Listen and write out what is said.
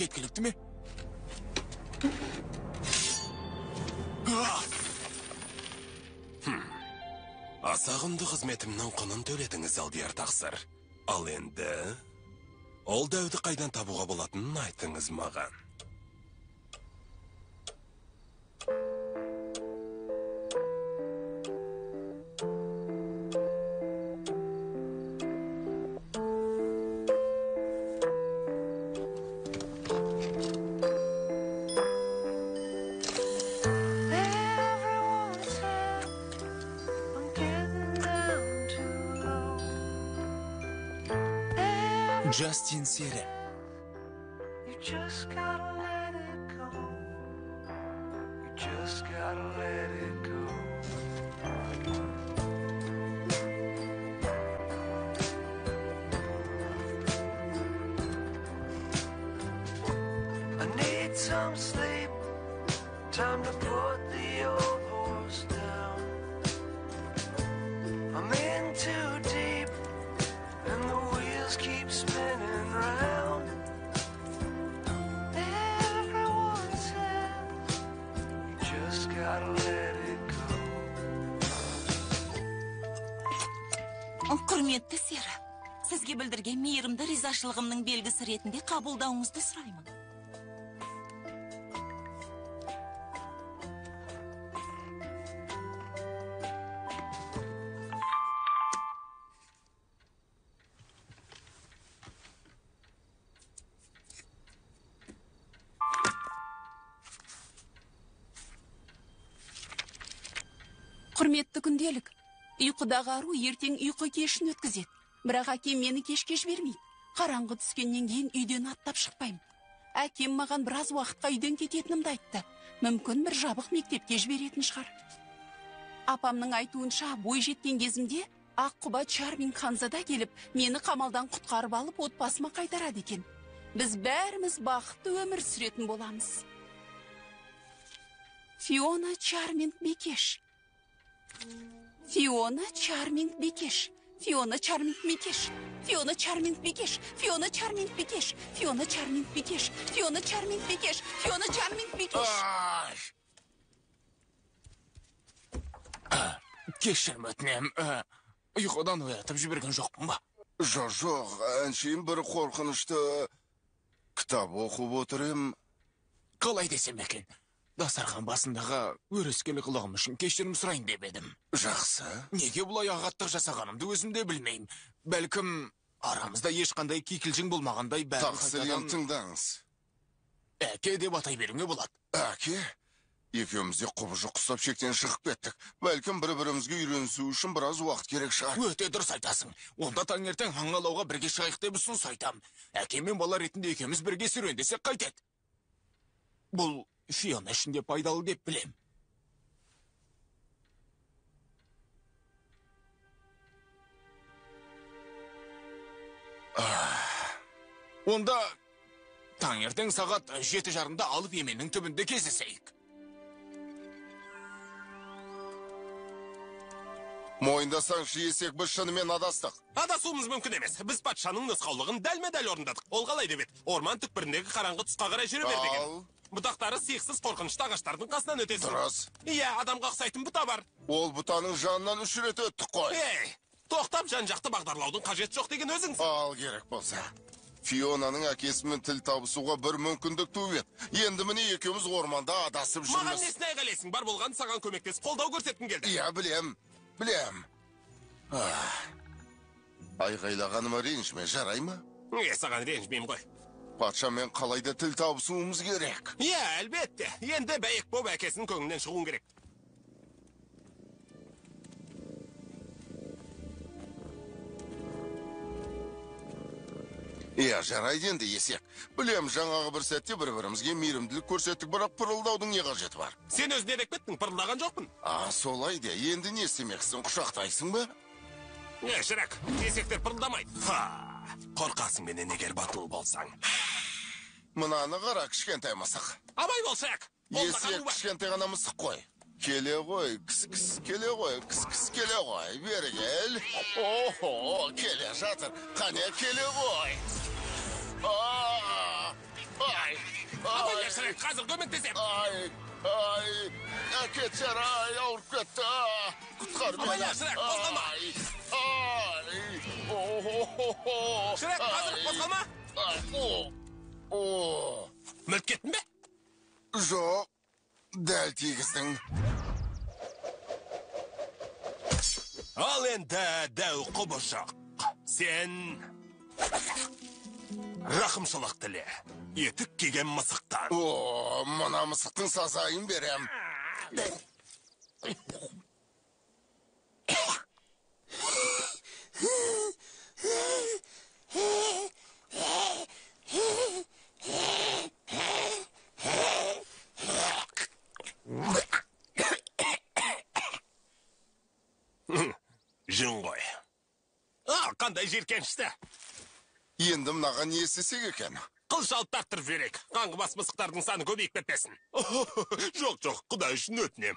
Жеткілікті ме? Асағымды қызметімнің құнын төлетіңіз, алдияр тақсыр. Ал енді... Ол дәуді қайдан табуға болатынын айтыңыз маған. Джастин Сері. Time to put the old horse down. I'm in too deep, and the wheels keep spinning round. Everyone says you just gotta let it go. Құрметті Сері, сізге білдірген мейірімді ризашылығымның белгісі ретінде қабылдауыңызды сұраймын. Құрметті күнделік, ұйқыдағы ару ертең ұйқы кешін өткізеді. Бірақ әкем мені кешке жібермейді. Қараңғы түскеннен кейін үйден аттап шықпаймын. Әкем маған біраз уақытқа үйден кететінімді айтты. Мүмкін бір жабық мектепке жіберетін шығар. Апамның айтуынша, бой жеткен кезімде Аққұба Чарминг Ханзада келіп, мені қамалдан құтқарып алып, отбасыма қайтарады екен. Біз бәріміз бақытты өмір сүретін боламыз. Фиона Чарминг Бикеш. Фиона Чарминг Бикеш. Фиона Чарминг Бикеш. Фиона Чарминг Бикеш. Фиона Чарминг Бикеш. Фиона Чарминг Бикеш. Фиона Чарминг Бикеш. Фиона Чарминг Бикеш. Кешірім өтінем. Ұйқыдан оятып жіберген жоқпын ба? Жоқ, әншейін бір қорқынышты кітап оқып отырым. Қалай десем екен? Дастархан басындағы өрескелі қылығым үшін кешірім сұрайын деп едім. Жақсы. Неге бұлай ағаттық жасағанымды өзімде білмеймін. Бәлкім, арамызда ешқандай кикілжің болмағандай бәрін Тақсырен тыңдаңыз. Әке деп атай беруіңе болады. Әке? Екеумізде құбыжық құстап шектен шығып кеттік. Бәлкім бір-бірімізге үйренісу үшін біраз уақыт керек шығар. Өте дұрыс айтасың. Онда таңертең аңғалауға бірге шығайық деп ұсыныс айтам. Әке мен бала ретінде екеуміз бірге серуендесек қайтеді. Бұл Фиона ішінде пайдалы деп білем. Онда таңертең сағат 7:30-да алып еменнің түбінде кездесейік. Мойындасаңшы, есек, біз шынымен адастық. Адасуымыз мүмкін емес. Біз патшаның нұсқаулығын дәлме-дәл орындадық. Ол қалай деп еді? Орман түкпіріндегі қараңғы тұсқа қарай жүре бер деген. Бұтақтары сиықсыз қорқынышты ағаштардың қасынан өтесің. Дұрыс. Иә, адамға ұқсайтын бұта бар. Ол бұтаның жанынан 3 рет өттік қой. Тоқтап жан-жақты бағдарлаудың қажеті жоқ деген өзіңіз. Ал керек болса. Фионаның әкесімен тіл табысуға бір мүмкіндік туып еді. Енді міне екеуміз орманда адасып жүрміз. Маған несіне айғайлайсың? Бар болған саған көмектес, қолдау көрсеткім келді. Иә, білем. Айғайлағаныма ренжіме, жарай ма? Саған ренжімеймін ғой. Патшамен қалайда тіл табысуымыз керек. Иә, әлбетте. Енді бәйек боп әкесінің көңінен шығуын керек. Иә, жарайды енді, есек. Білем, жаңағы бір сәтте бір-бірімізге мейірімділік көрсеттік, бірақ пырылдаудың не қажеті бар? Сен өзіне деп кеттің, пырылдаған жоқпын. Солай де, енді не істемексің, құшақтайсың ба? Шырақ, есектер пырылдамайды. Қорқасың менен егер батыл болсаң. Мынаны қара, кішкентай мысық. Абай болсақ. Есек кішкентай ғана мысық қой. Келе ғой, кіс-кіс, келе ғой, кіс-кіс, келе ғой, бері кел. Охо, келе жатыр, қане келе ғой. Ай, Шрек, қазір көмектесем. Ай, әкетшер, ай, ауырып кетті. Құтқар мені. Абайла, Шрек, қозғалма. Шрек, қазір қозғалма. Мүлт кеттің бе? Жоқ, дәл тигіздің. Ал енді дәу құбыжық. Сен... рақымшылық тіле. Етік киген мысықтан. Мына мысықтың сазайын берем. Жын ғой. Қандай жеркеншті. Енді мынаған не істесек екен? Қыл шалып тақтырып жіберейік. Қаңғыбас мысықтардың саны көбейіп кетпесін. Жоқ, құдай үшін өтінем.